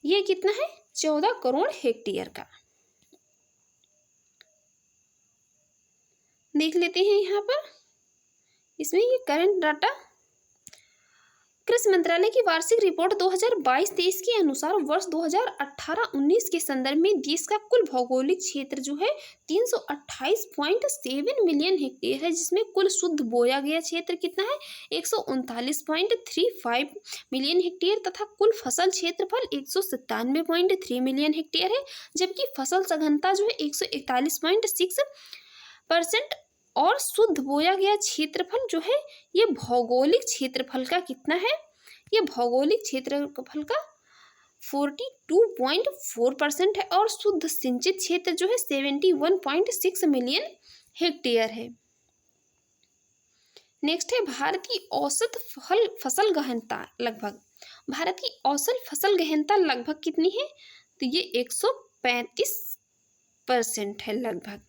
ये कितना है, 14 करोड़ हेक्टेयर का। देख लेते हैं यहाँ पर, इसमें ये करंट डाटा कृषि मंत्रालय की वार्षिक रिपोर्ट 2022-23 के अनुसार वर्ष 2018-19 के संदर्भ में देश का कुल भौगोलिक क्षेत्र जो है 328.7 मिलियन हेक्टेयर है, जिसमें कुल शुद्ध बोया गया क्षेत्र कितना है 139.35 मिलियन हेक्टेयर तथा कुल फसल क्षेत्रफल 197.3 मिलियन हेक्टेयर है, जबकि फसल सघनता जो है 141.6% और शुद्ध बोया गया क्षेत्रफल जो है ये भौगोलिक क्षेत्रफल का कितना है, ये भौगोलिक क्षेत्रफल का 42.4% है और शुद्ध सिंचित क्षेत्र जो है 71.6 मिलियन हेक्टेयर है। नेक्स्ट है, भारत की औसत फसल गहनता लगभग, भारत की औसत फसल गहनता लगभग कितनी है, तो ये 135% है लगभग।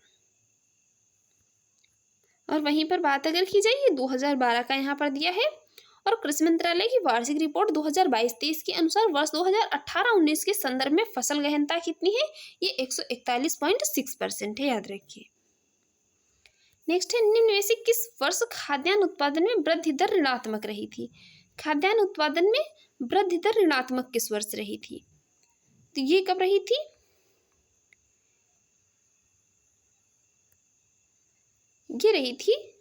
और वहीं पर बात अगर की जाए, ये 2012 का यहाँ पर दिया है और कृषि मंत्रालय की वार्षिक रिपोर्ट 2022-23 के अनुसार वर्ष 2018-19 के संदर्भ में फसल गहनता कितनी है, ये 141.6% है, याद रखिए। नेक्स्ट है, निम्न में से किस वर्ष खाद्यान्न उत्पादन में वृद्धि दर ऋणात्मक रही थी। खाद्यान्न उत्पादन में वृद्धि दर ऋणात्मक किस वर्ष रही थी, तो ये कब रही थी, ये रही थी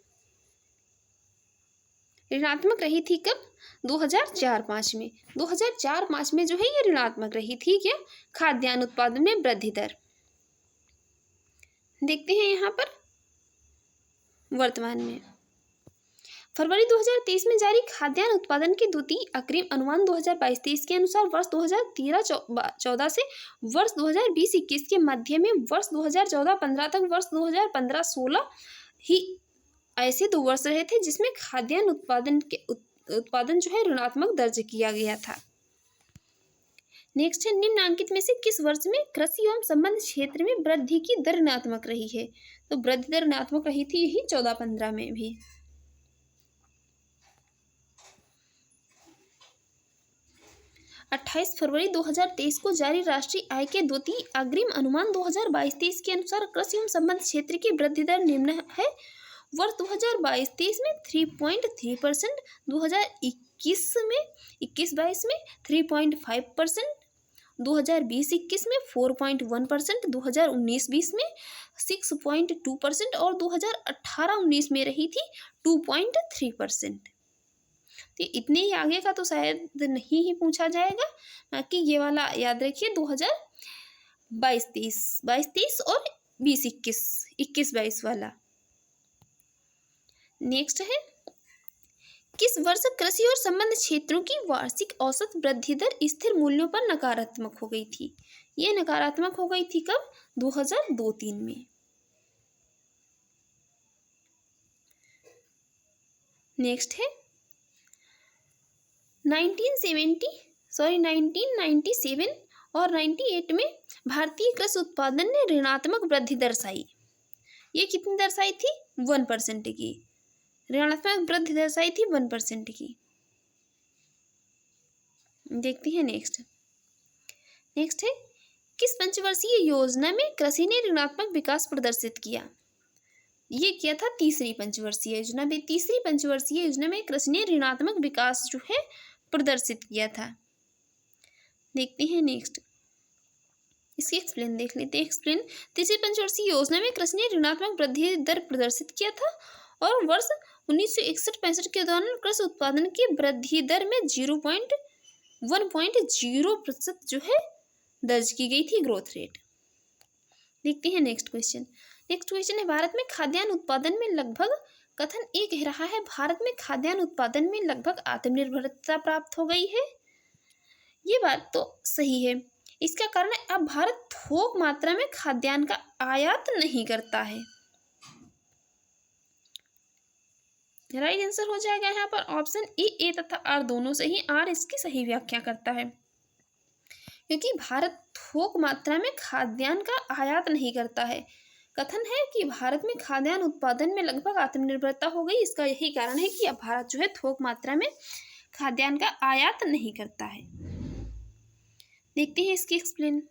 ऋणात्मक रही थी कब, 2004-05 में। 2004-05 में जो है ये ऋणात्मक रही थी क्या, खाद्यान्न उत्पादन में वृद्धि दर। देखते हैं यहाँ पर वर्तमान में फरवरी 2023 में जारी खाद्यान्न उत्पादन के द्वितीय अग्रिम अनुमान 2022-23 के अनुसार वर्ष 2013-14 से वर्ष 2020-21 के मध्य में वर्ष 2014-15 तक वर्ष 2015-16 ही ऐसे 2 वर्ष रहे थे जिसमें खाद्यान्न उत्पादन जो है ऋणात्मक दर्ज किया गया था। नेक्स्ट है, निम्नांकित में से किस वर्ष में कृषि एवं संबंध क्षेत्र में वृद्धि की दर ऋणात्मक रही है, तो वृद्धि दर ऋणात्मक रही थी यही 14-15 में भी। 28 फरवरी 2023 को जारी राष्ट्रीय आय के द्वितीय अग्रिम अनुमान 2022-23 के अनुसार कृषि एवं संबंध क्षेत्र की वृद्धि दर निम्न है। वर्ष 2022-23 में 3.3%, 2021-22 में 3.5%, 2020-21 में 4.1%, 2019-20 में 6.2% और 2018-19 में रही थी 2.3%। तो इतने ही आगे का तो शायद नहीं ही पूछा जाएगा, बाकी ये वाला याद रखिए 2022-23 और 20-21 वाला। नेक्स्ट है, किस वर्ष कृषि और संबद्ध क्षेत्रों की वार्षिक औसत वृद्धि दर स्थिर मूल्यों पर नकारात्मक हो गई थी? ये नकारात्मक हो गई थी कब? 2002-03 में। नेक्स्ट है 1997 और 98 में भारतीय कृषि उत्पादन ने ऋणात्मक वृद्धि दर्शाई। ये कितनी दर्शाई थी? 1% की ऋणात्मक वृद्धि दर्शाई थी, 1% की। देखते हैं नेक्स्ट है, किस पंचवर्षीय योजना में कृषि ने ऋणात्मक विकास प्रदर्शित किया? ये किया था तीसरी पंचवर्षीय योजना में। तीसरी पंचवर्षीय योजना में कृषि ने ऋणात्मक विकास जो है प्रदर्शित किया था। देखते हैं नेक्स्ट, इसकी एक्सप्लेन देख लेते हैं। एक्सप्लेन, तीसरी पंचवर्षीय योजना में कृषि ने ऋणात्मक वृद्धि दर प्रदर्शित किया था और वर्ष 1961-65 के दौरान कृषि उत्पादन की वृद्धि दर में 1.0% जो है दर्ज की गई थी ग्रोथ रेट। देखते हैं नेक्स्ट क्वेश्चन है, भारत में खाद्यान्न उत्पादन में लगभग, कथन ये कह रहा है भारत में खाद्यान्न उत्पादन में लगभग आत्मनिर्भरता प्राप्त हो गई है। ये बात तो सही है। इसका कारण है अब भारत थोक मात्रा में खाद्यान्न का आयात नहीं करता है। राइट आंसर हो जाएगा यहाँ पर ऑप्शन ए तथा आर दोनों से ही। आर इसकी सही व्याख्या करता है, क्योंकि भारत थोक मात्रा में खाद्यान्न का आयात नहीं करता है। कथन है कि भारत में खाद्यान्न उत्पादन में लगभग आत्मनिर्भरता हो गई। इसका यही कारण है कि अब भारत जो है थोक मात्रा में खाद्यान्न का आयात नहीं करता है। देखते हैं इसकी एक्सप्लेन।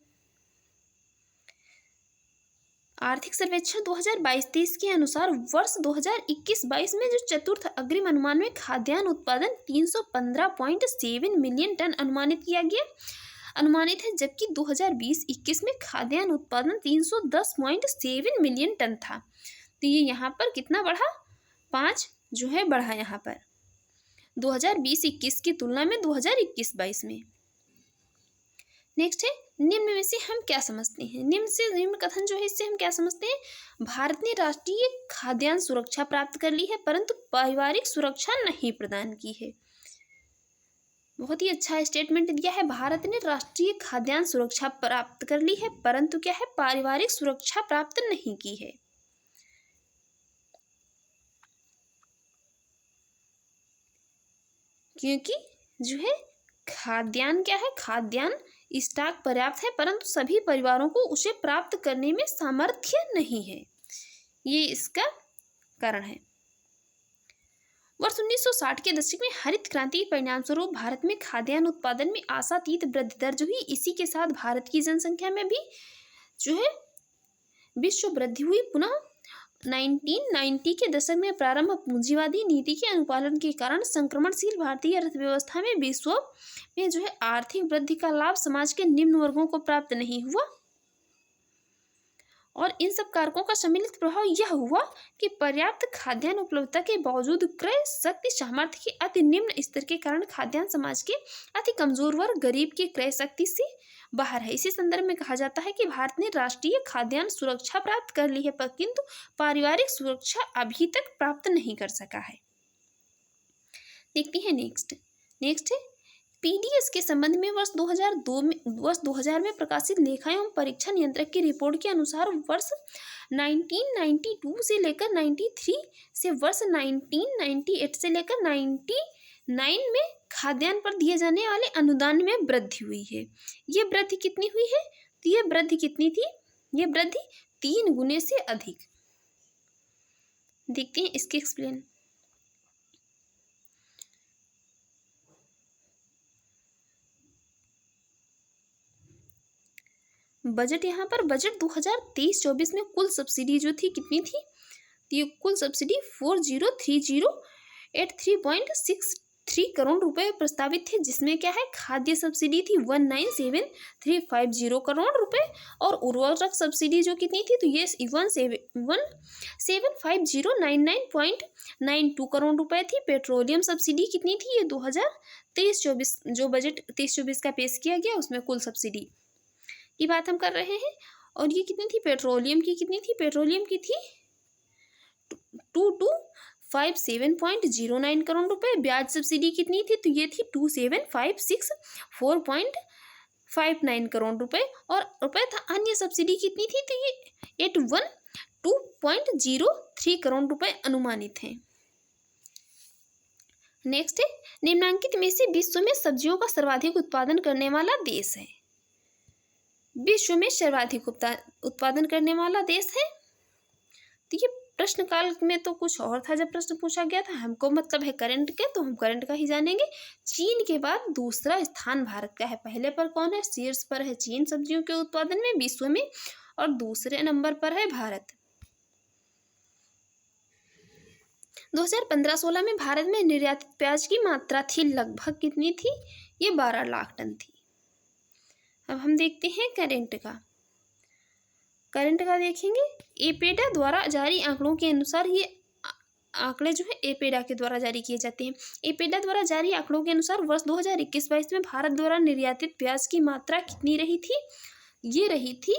आर्थिक सर्वेक्षण 2022-23 के अनुसार वर्ष 2021-22 में जो चतुर्थ अग्रिम अनुमान में खाद्यान्न उत्पादन 315.7 मिलियन टन अनुमानित है, जबकि 2020-21 में खाद्यान्न उत्पादन 310.7 मिलियन टन था। तो ये यहाँ पर कितना बढ़ा? 5 जो है बढ़ा यहाँ पर 2020-21 की तुलना में 2021-22 में। नेक्स्ट है, निम्न में से हम क्या समझते हैं? निम्न कथन जो है इससे हम क्या समझते हैं? भारत ने राष्ट्रीय खाद्यान्न सुरक्षा प्राप्त कर ली है, परंतु पारिवारिक सुरक्षा नहीं प्रदान की है। बहुत ही अच्छा स्टेटमेंट दिया है। भारत ने राष्ट्रीय खाद्यान्न सुरक्षा प्राप्त कर ली है, परंतु क्या है? पारिवारिक सुरक्षा प्राप्त नहीं की है। क्योंकि जो है खाद्यान्न क्या है? खाद्यान्न स्टॉक पर्याप्त है, परंतु सभी परिवारों को उसे प्राप्त करने में सामर्थ्य नहीं है। ये इसका कारण है। वर्ष 1960 के दशक में हरित क्रांति के परिणाम स्वरूप भारत में खाद्यान्न उत्पादन में आशातीत वृद्धि दर्ज हुई। इसी के साथ भारत की जनसंख्या में भी जो है विश्व वृद्धि हुई। पुनः 1990 के दशक में प्रारंभ पूंजीवादी नीति के अनुपालन के कारण संक्रमणशील भारतीय अर्थव्यवस्था में विश्व में जो है आर्थिक वृद्धि का लाभ समाज के निम्न वर्गों को प्राप्त नहीं हुआ। और इन सब कारकों का सम्मिलित प्रभाव यह हुआ कि पर्याप्त खाद्यान्न उपलब्धता के बावजूद क्रय शक्ति सामर्थ्य के अति निम्न स्तर के कारण खाद्यान्न समाज के अति कमजोर वर्ग गरीब की क्रय शक्ति से बाहर है। इसी संदर्भ में कहा जाता है कि भारत ने राष्ट्रीय खाद्यान्न सुरक्षा प्राप्त कर ली है, पर किंतु पारिवारिक सुरक्षा अभी तक प्राप्त नहीं कर सका है। देखते हैं नेक्स्ट है पीडीएस के संबंध में वर्ष 2000 में प्रकाशित लेखा एवं परीक्षा नियंत्रक की रिपोर्ट के अनुसार वर्ष 1992 से लेकर 93 से वर्ष 1998 से लेकर 99 में खाद्यान्न पर दिए जाने वाले अनुदान में वृद्धि हुई है। ये वृद्धि कितनी हुई है? तो ये वृद्धि कितनी थी? ये वृद्धि 3 गुने से अधिक। देखते हैं इसके एक्सप्लेन। बजट यहाँ पर बजट 2023-24 में कुल सब्सिडी जो थी कितनी थी? तो ये कुल सब्सिडी 403083.6 करोड़ रुपए प्रस्तावित थे, जिसमें क्या है, खाद्य सब्सिडी थी 197350 करोड़ रुपए, और उर्वरक सब्सिडी जो कितनी थी, तो ये 175099.92 करोड़ रुपए थी। पेट्रोलियम सब्सिडी कितनी थी, ये 2023-24 जो बजट 23-24 का पेश किया गया उसमें कुल सब्सिडी की बात हम कर रहे हैं। और ये कितनी थी, पेट्रोलियम की कितनी थी, पेट्रोलियम की थी 2257.09 करोड़ रुपए। ब्याज सब्सिडी कितनी थी, तो ये थी 27,564.59 करोड़ रुपए, और रुपए था अन्य सब्सिडी कितनी थी, तो ये 812.03 करोड़ रुपए अनुमानित हैं। नेक्स्ट है, निम्नांकित में से विश्व में सब्जियों का सर्वाधिक उत्पादन करने वाला देश है। विश्व में सर्वाधिक उत्पादन करने वाला देश है, तो ये प्रश्न काल में तो कुछ और था जब प्रश्न पूछा गया था, हमको मतलब है करंट के, तो हम करंट का ही जानेंगे। चीन के बाद दूसरा स्थान भारत का है। पहले पर कौन है, शीर्ष पर है चीन सब्जियों के उत्पादन में विश्व में, और दूसरे नंबर पर है भारत। 2015-16 में भारत में निर्यातित प्याज की मात्रा थी लगभग कितनी थी, ये 12 लाख टन थी। अब हम देखते हैं करंट का देखेंगे। एपेडा द्वारा जारी आंकड़ों के अनुसार, ये आंकड़े जो है एपेडा के द्वारा जारी किए जाते हैं। एपेडा द्वारा जारी आंकड़ों के अनुसार वर्ष 2021-22 में भारत द्वारा निर्यातित प्याज की मात्रा कितनी रही थी, ये रही थी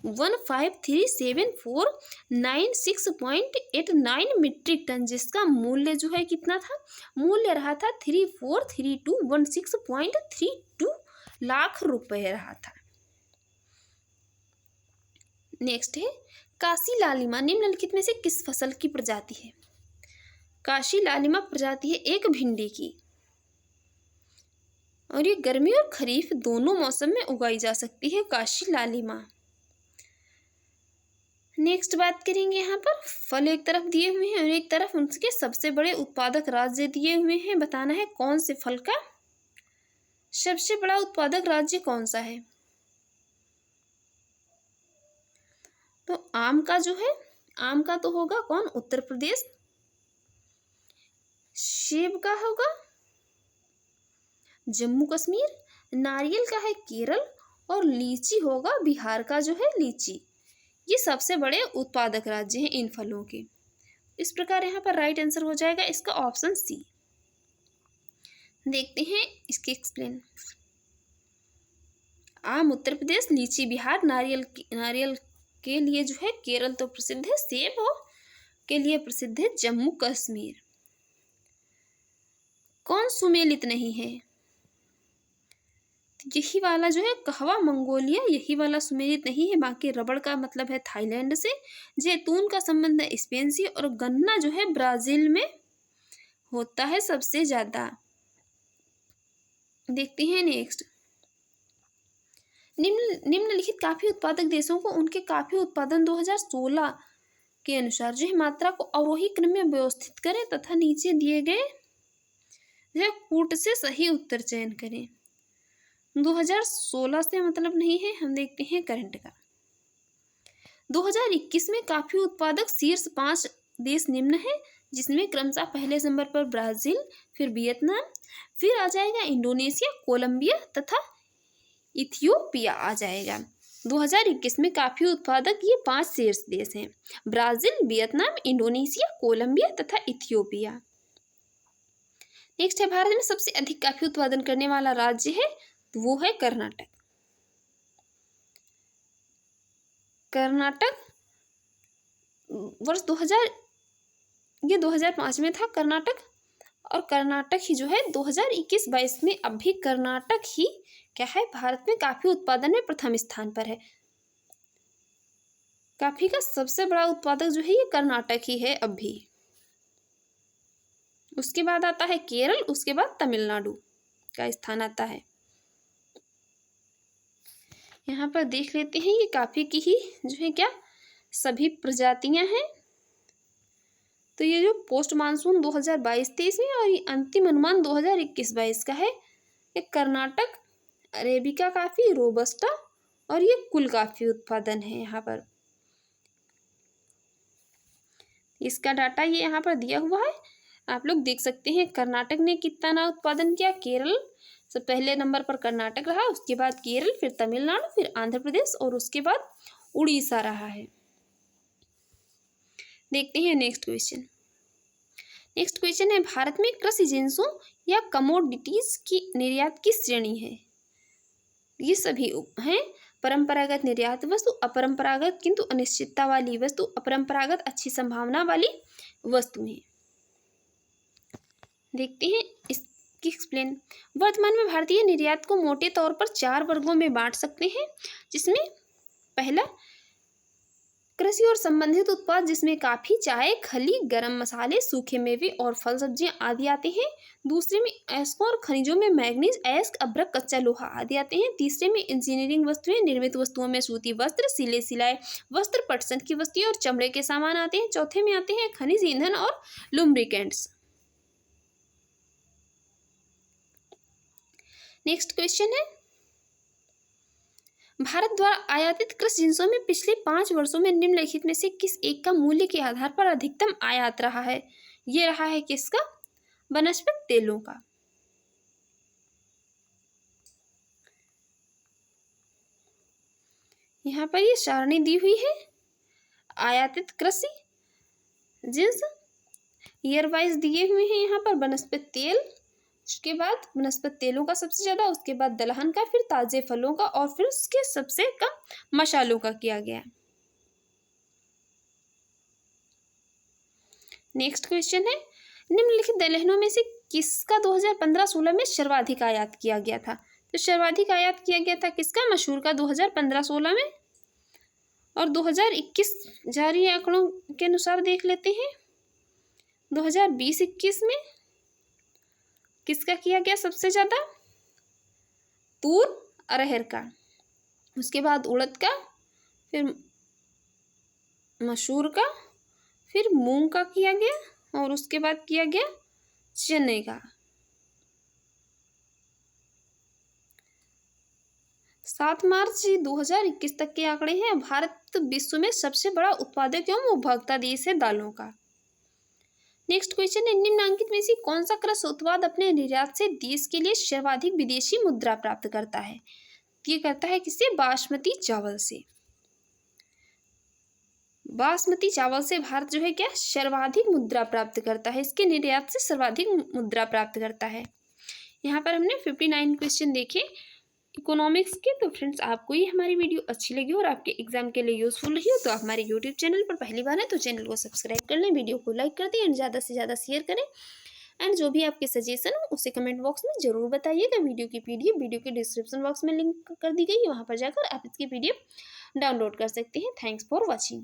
1537496.89 मीट्रिक टन, जिसका मूल्य जो है कितना था, मूल्य रहा था 343216.32 लाख रुपए रहा था। नेक्स्ट है, काशी लालिमा निम्नलिखित में से किस फसल की प्रजाति है। काशी लालिमा प्रजाति है एक भिंडी की, और ये गर्मी और खरीफ दोनों मौसम में उगाई जा सकती है काशी लालिमा। नेक्स्ट बात करेंगे, यहाँ पर फल एक तरफ दिए हुए हैं और एक तरफ उनके सबसे बड़े उत्पादक राज्य दिए हुए हैं। बताना है कौन से फल का सबसे बड़ा उत्पादक राज्य कौन सा है। तो आम का जो है, आम का तो होगा कौन, उत्तर प्रदेश। सेब का होगा जम्मू कश्मीर। नारियल का है केरल, और लीची होगा बिहार का जो है लीची। ये सबसे बड़े उत्पादक राज्य हैं इन फलों के। इस प्रकार यहाँ पर राइट आंसर हो जाएगा इसका ऑप्शन सी। देखते हैं इसके एक्सप्लेन। आम उत्तर प्रदेश, लीची बिहार, नारियल के लिए जो है केरल तो प्रसिद्ध है, सेब के लिए प्रसिद्ध है जम्मू कश्मीर। कौन सुमेलित नहीं है, यही वाला जो है कहवा मंगोलिया, यही वाला सुमेलित नहीं है। बाकी रबड़ का मतलब है थाईलैंड से, जैतून का संबंध है स्पेन से, और गन्ना जो है ब्राजील में होता है सबसे ज्यादा। देखते हैं नेक्स्ट। निम्नलिखित काफी उत्पादक देशों को उनके काफी उत्पादन 2016 के अनुसार जो है मात्रा को अवरोही क्रम में व्यवस्थित करें तथा नीचे दिए गए जो कूट से सही उत्तर चयन करें। 2016 से मतलब नहीं है, हम देखते हैं करंट का। 2021 में काफी उत्पादक शीर्ष 5 देश निम्न है, जिसमें क्रमशः पहले नंबर पर ब्राजील, फिर वियतनाम, फिर आ जाएगा इंडोनेशिया, कोलंबिया तथा इथियोपिया आ जाएगा। 2021 में काफी उत्पादक ये 5 शीर्ष देश हैं, ब्राजील, वियतनाम, इंडोनेशिया, कोलंबिया तथा इथियोपिया। नेक्स्ट है, भारत में सबसे अधिक काफी उत्पादन करने वाला राज्य है, तो वो है कर्नाटक। कर्नाटक वर्ष 2005 में था कर्नाटक, और कर्नाटक ही जो है 2021-22 में अब भी कर्नाटक ही क्या है, भारत में काफी उत्पादन में प्रथम स्थान पर है। काफी का सबसे बड़ा उत्पादक जो है ये कर्नाटक ही है अब भी। उसके बाद आता है केरल, उसके बाद तमिलनाडु का स्थान आता है। यहाँ पर देख लेते हैं, ये काफी की ही जो है क्या सभी प्रजातियां हैं। तो ये जो पोस्ट मानसून 2022-23 में और ये अंतिम अनुमान 2021-22 का है, ये कर्नाटक, अरेबिका काफी, रोबस्टा और ये कुल काफी उत्पादन है। यहाँ पर इसका डाटा ये यहाँ पर दिया हुआ है। आप लोग देख सकते हैं कर्नाटक ने कितना उत्पादन किया, केरल सब पहले नंबर पर कर्नाटक रहा, उसके बाद केरल, फिर तमिलनाडु, फिर आंध्र प्रदेश और उसके बाद उड़ीसा रहा है। देखते हैं नेक्स्ट क्वेश्चन। नेक्स्ट क्वेश्चन है भारत में कृषि जिन्सों या कमोडिटीज की निर्यात किस श्रेणी है? ये सभी हैं परंपरागत निर्यात वस्तु, अपरंपरागत किंतु अनिश्चितता वाली वस्तु, अपरंपरागत अच्छी संभावना वाली वस्तुएं। देखते हैं इसकी एक्सप्लेन। वर्तमान में भारतीय निर्यात को मोटे तौर पर 4 वर्गों में बांट सकते हैं, जिसमें पहला कृषि और संबंधित उत्पाद, जिसमें काफी, चाय, खली, गरम मसाले, सूखे मेवे और फल सब्जियां आदि आते हैं। दूसरे में अयस्कों और खनिजों में मैग्नीज, अयस्क, अभ्रक, कच्चा लोहा आदि आते हैं। तीसरे में इंजीनियरिंग वस्तुएं, निर्मित वस्तुओं में सूती वस्त्र, सिलाए वस्त्र, पटसन की वस्तुएं और चमड़े के सामान आते हैं। चौथे में आते हैं खनिज, ईंधन और लुब्रिकेंट्स। नेक्स्ट क्वेश्चन है भारत द्वारा आयातित कृषि जिन्सों में पिछले 5 वर्षों में निम्नलिखित में से किस एक का मूल्य के आधार पर अधिकतम आयात रहा है? ये रहा है किसका? वनस्पति तेलों का। यहाँ पर ये सारणी दी हुई है। आयातित कृषि जिन्स ईयर वाइज दिए हुए हैं यहाँ पर। वनस्पति तेल, उसके बाद वनस्पति तेलों का सबसे ज्यादा, उसके बाद दलहन का, फिर ताजे फलों का और फिर उसके सबसे कम मसालों का किया गया। नेक्स्ट क्वेश्चन है निम्नलिखित दलहनों में से किसका 2015-16 में सर्वाधिक आयात किया गया था? तो सर्वाधिक आयात किया गया था किसका? मसूर का 2015-16 में। और 2021 जारी आंकड़ों के अनुसार देख लेते हैं 2020-21 में किसका किया गया सबसे ज्यादा? तूर, अरहर का, उसके बाद उड़द का, फिर मसूर का, फिर मूंग का किया गया और उसके बाद किया गया चने का। 7 मार्च 2021 तक के आंकड़े हैं। भारत विश्व में सबसे बड़ा उत्पादक एवं उपभोक्ता देश है दालों का। नेक्स्ट क्वेश्चन है निम्नलिखित में से कौन सा कृषि उत्पाद अपने निर्यात से देश के लिए सर्वाधिक विदेशी मुद्रा प्राप्त करता है? ये करता है किससे? बासमती चावल से। बासमती चावल से भारत जो है क्या सर्वाधिक मुद्रा प्राप्त करता है, इसके निर्यात से सर्वाधिक मुद्रा प्राप्त करता है। यहाँ पर हमने 59 क्वेश्चन देखे इकोनॉमिक्स के। तो फ्रेंड्स आपको ये हमारी वीडियो अच्छी लगी और आपके एग्जाम के लिए यूजफुल रही हो तो आप हमारे यूट्यूब चैनल पर पहली बार है तो चैनल को सब्सक्राइब कर लें, वीडियो को लाइक कर दें एंड ज़्यादा से ज़्यादा शेयर करें। एंड जो भी आपके सजेशन हो उसे कमेंट बॉक्स में जरूर बताइएगा। वीडियो की पीडीएफ वीडियो के डिस्क्रिप्शन बॉक्स में लिंक कर दी गई है, वहाँ पर जाकर आप इसकी पीडीएफ डाउनलोड कर सकते हैं। Thanks for watching.